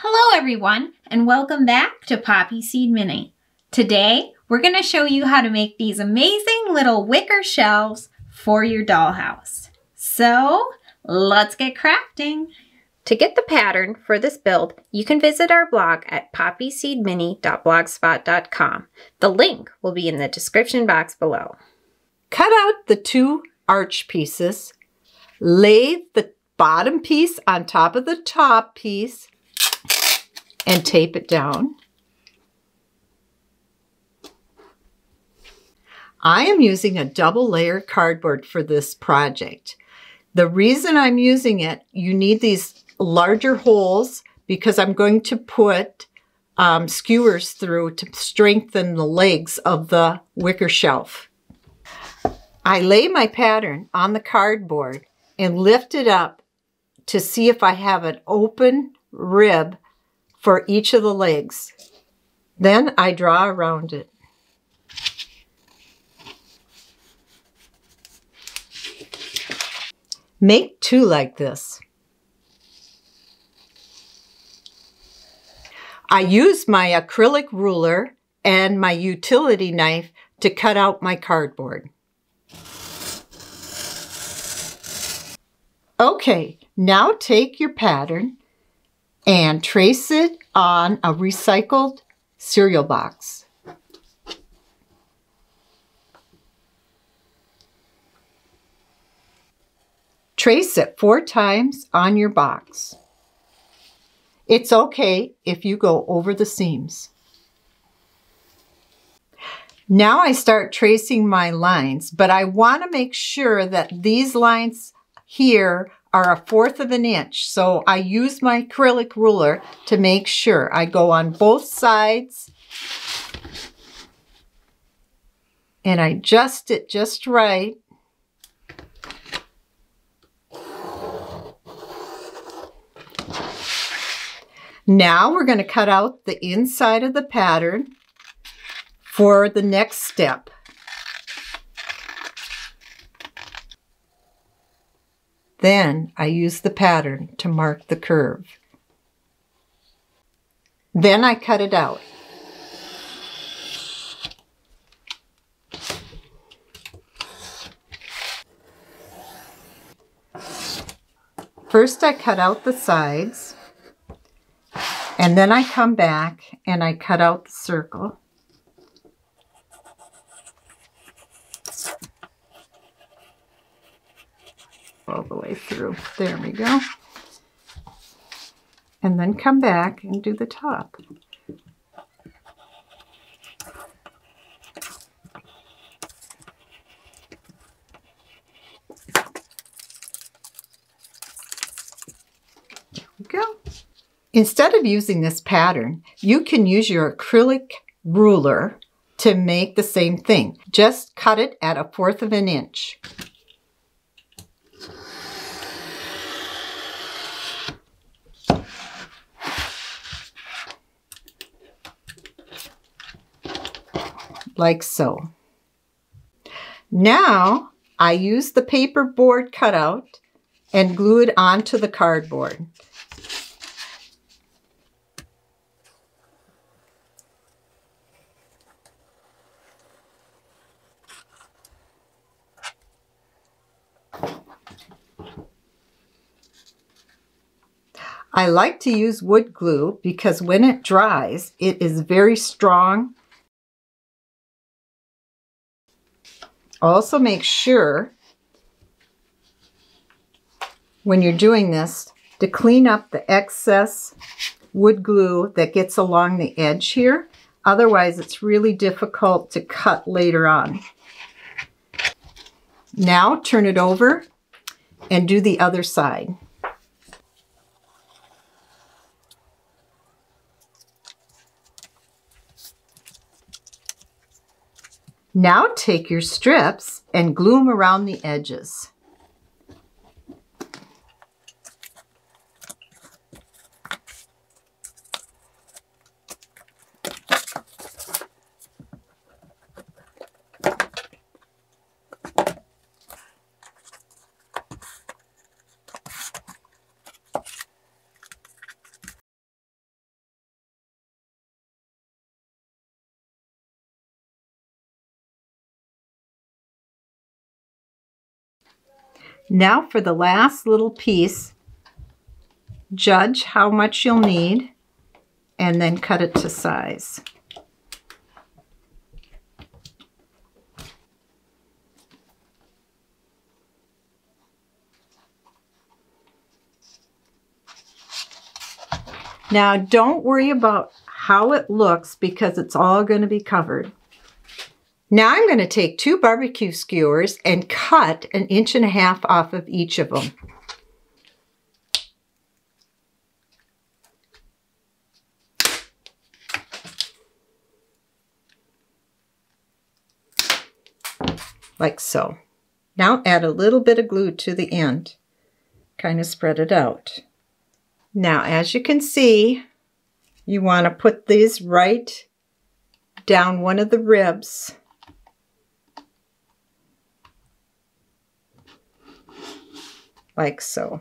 Hello everyone, and welcome back to Poppy Seed Mini. Today, we're going to show you how to make these amazing little wicker shelves for your dollhouse. So, let's get crafting. To get the pattern for this build, you can visit our blog at poppyseedmini.blogspot.com. The link will be in the description box below. Cut out the two arch pieces, lay the bottom piece on top of the top piece, and tape it down. I am using a double layer cardboard for this project. The reason I'm using it, you need these larger holes because I'm going to put skewers through to strengthen the legs of the wicker shelf. I lay my pattern on the cardboard and lift it up to see if I have an open rib for each of the legs. Then I draw around it. Make two like this. I use my acrylic ruler and my utility knife to cut out my cardboard. Okay, now take your pattern and trace it on a recycled cereal box. Trace it 4 times on your box. It's okay if you go over the seams. Now I start tracing my lines, but I want to make sure that these lines here are 1/4 of an inch. So I use my acrylic ruler to make sure. I go on both sides and I adjust it just right. Now we're going to cut out the inside of the pattern for the next step. Then I use the pattern to mark the curve. Then I cut it out. First I cut out the sides, and then I come back and I cut out the circle. All the way through. There we go. And then come back and do the top. There we go. Instead of using this pattern, you can use your acrylic ruler to make the same thing. Just cut it at 1/4 of an inch. Like so. Now I use the paper board cutout and glue it onto the cardboard. I like to use wood glue because when it dries, it is very strong. Also make sure when you're doing this to clean up the excess wood glue that gets along the edge here. Otherwise, it's really difficult to cut later on. Now turn it over and do the other side. Now take your strips and glue them around the edges. Now for the last little piece, judge how much you'll need and then cut it to size. Now don't worry about how it looks because it's all going to be covered. Now I'm going to take 2 barbecue skewers and cut 1.5 inches off of each of them. Like so. Now add a little bit of glue to the end. Kind of spread it out. Now, as you can see, you want to put these right down one of the ribs. Like so.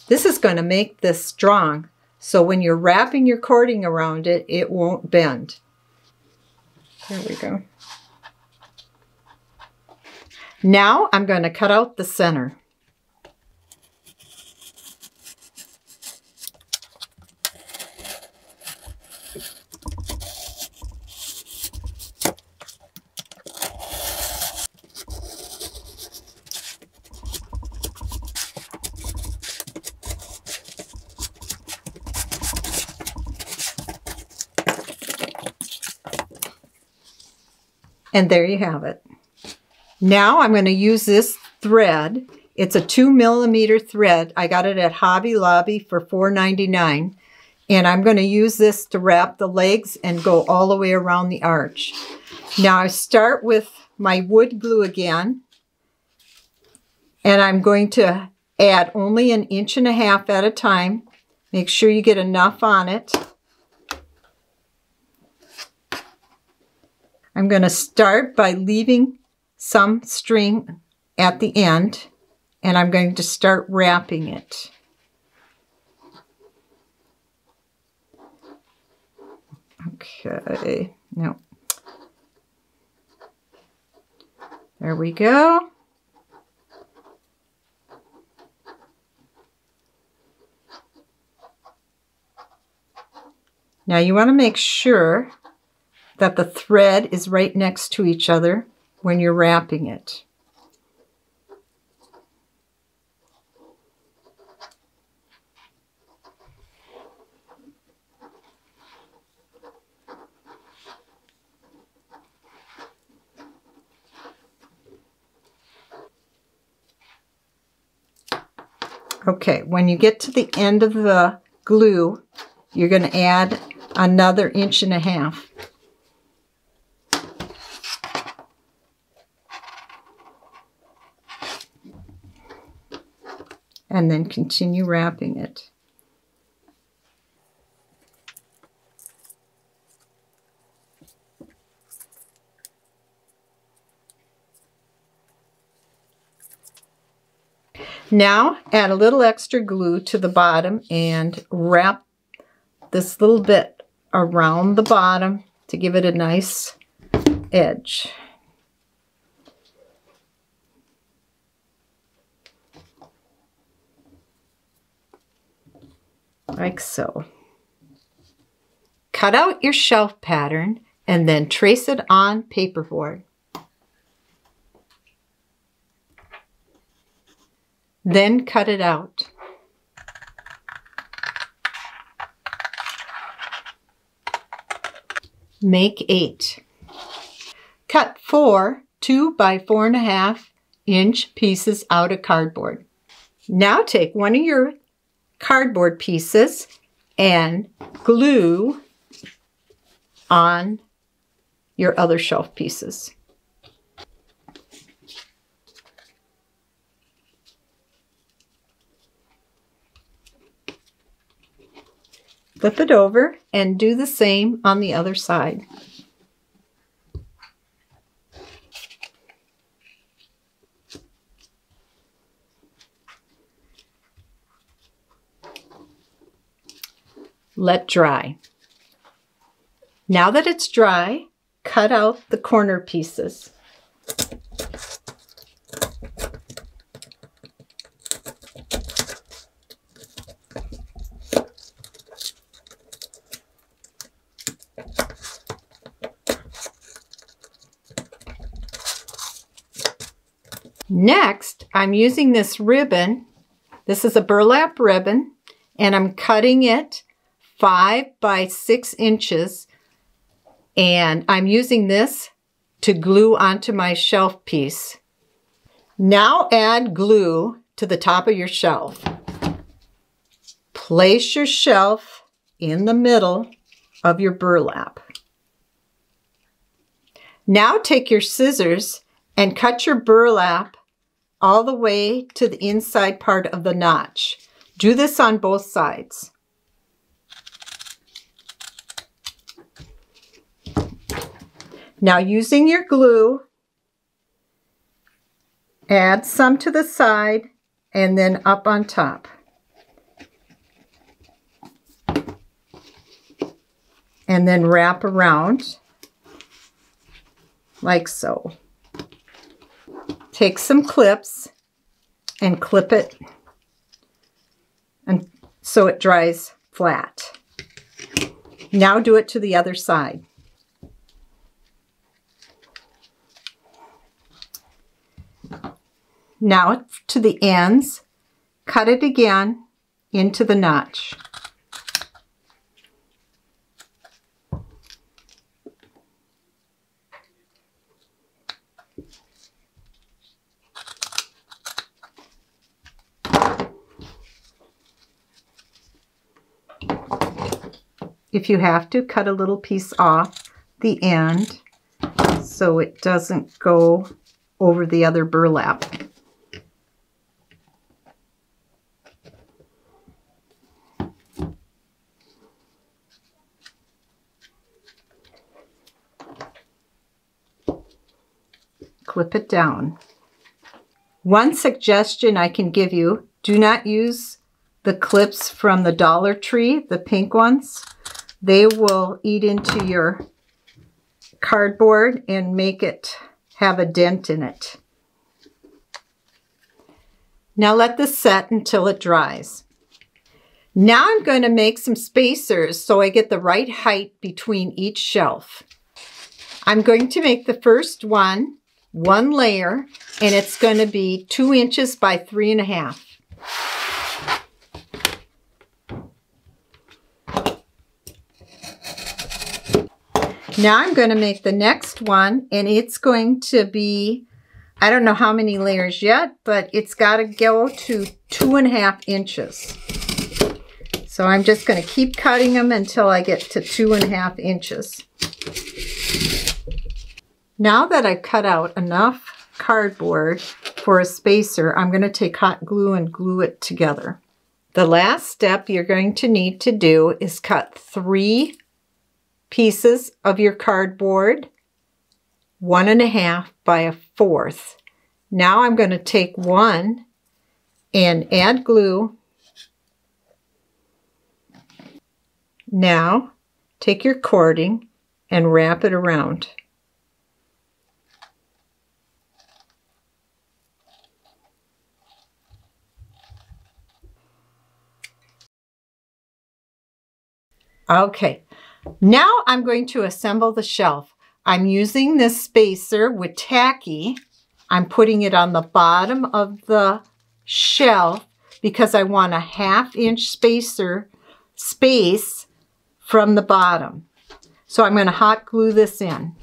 This is going to make this strong, so when you're wrapping your cording around it, it won't bend. There we go. Now I'm going to cut out the center. And there you have it. Now I'm going to use this thread. It's a 2mm thread. I got it at Hobby Lobby for $4.99. And I'm going to use this to wrap the legs and go all the way around the arch. Now I start with my wood glue again. And I'm going to add only 1.5 inches at a time. Make sure you get enough on it. I'm going to start by leaving some string at the end, and I'm going to start wrapping it. Okay, no. There we go. Now you want to make sure that the thread is right next to each other when you're wrapping it. Okay, when you get to the end of the glue, you're going to add another 1.5 inches. And then continue wrapping it. Now add a little extra glue to the bottom and wrap this little bit around the bottom to give it a nice edge. Like so. Cut out your shelf pattern and then trace it on paperboard. Then cut it out. Make 8. Cut 4 2 by 4.5 inch pieces out of cardboard. Now take one of your cardboard pieces and glue on your other shelf pieces. Flip it over and do the same on the other side. Let dry. Now that it's dry, cut out the corner pieces. Next, I'm using this ribbon. This is a burlap ribbon, and I'm cutting it 5 by 6 inches, and I'm using this to glue onto my shelf piece. Now add glue to the top of your shelf. Place your shelf in the middle of your burlap. Now take your scissors and cut your burlap all the way to the inside part of the notch. Do this on both sides. Now using your glue, add some to the side and then up on top. And then wrap around like so. Take some clips and clip it and so it dries flat. Now do it to the other side. Now to the ends, cut it again into the notch. If you have to, cut a little piece off the end so it doesn't go over the other burlap. Clip it down. One suggestion I can give you, do not use the clips from the Dollar Tree, the pink ones. They will eat into your cardboard and make it have a dent in it. Now let this set until it dries. Now I'm going to make some spacers so I get the right height between each shelf. I'm going to make the first one layer, and it's going to be 2 inches by 3.5. Now I'm going to make the next one, and it's going to be, I don't know how many layers yet, but it's got to go to 2.5 inches. So I'm just going to keep cutting them until I get to 2.5 inches. Now that I've cut out enough cardboard for a spacer, I'm going to take hot glue and glue it together. The last step you're going to need to do is cut 3 pieces of your cardboard, 1.5 by 1/4. Now I'm going to take one and add glue. Now take your cording and wrap it around. Okay. Now I'm going to assemble the shelf. I'm using this spacer with tacky. I'm putting it on the bottom of the shelf because I want a 1/2 inch space from the bottom. So I'm going to hot glue this in.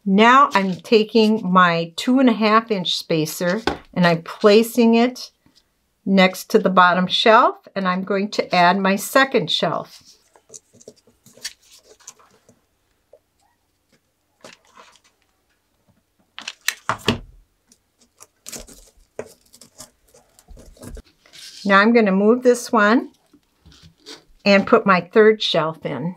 Now I'm taking my 2.5 inch spacer and I'm placing it next to the bottom shelf, and I'm going to add my second shelf. Now I'm going to move this one and put my third shelf in.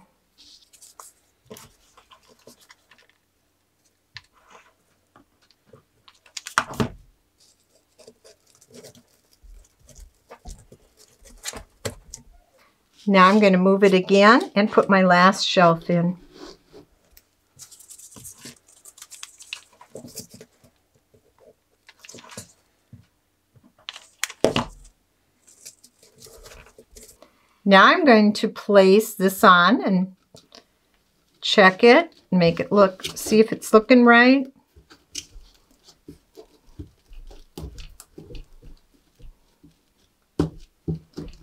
Now I'm going to move it again and put my last shelf in. Now I'm going to place this on and check it, make it look, see if it's looking right.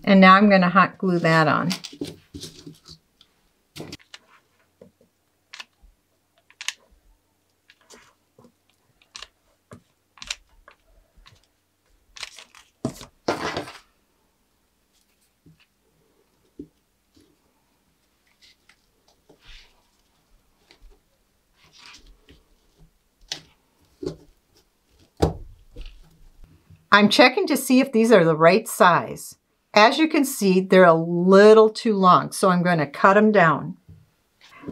And now I'm going to hot glue that on. I'm checking to see if these are the right size. As you can see, they're a little too long, so I'm going to cut them down.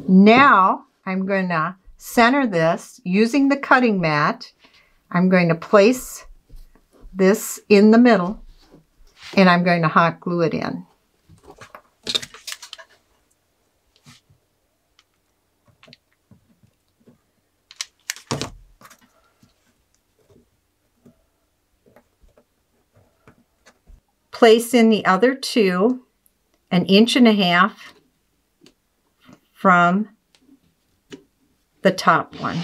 Now, I'm going to center this using the cutting mat. I'm going to place this in the middle, and I'm going to hot glue it in. Place in the other two 1.5 inches from the top one.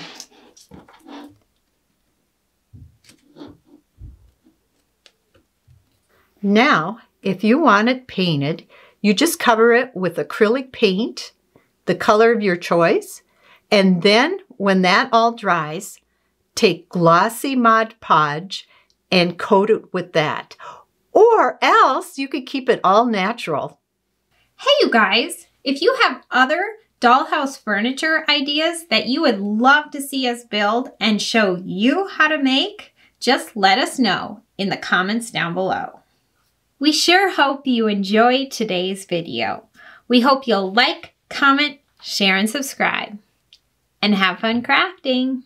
Now, if you want it painted, you just cover it with acrylic paint, the color of your choice, and then when that all dries, take glossy Mod Podge and coat it with that. Or else you could keep it all natural. Hey, you guys, if you have other dollhouse furniture ideas that you would love to see us build and show you how to make, just let us know in the comments down below. We sure hope you enjoyed today's video. We hope you'll like, comment, share, and subscribe. And have fun crafting!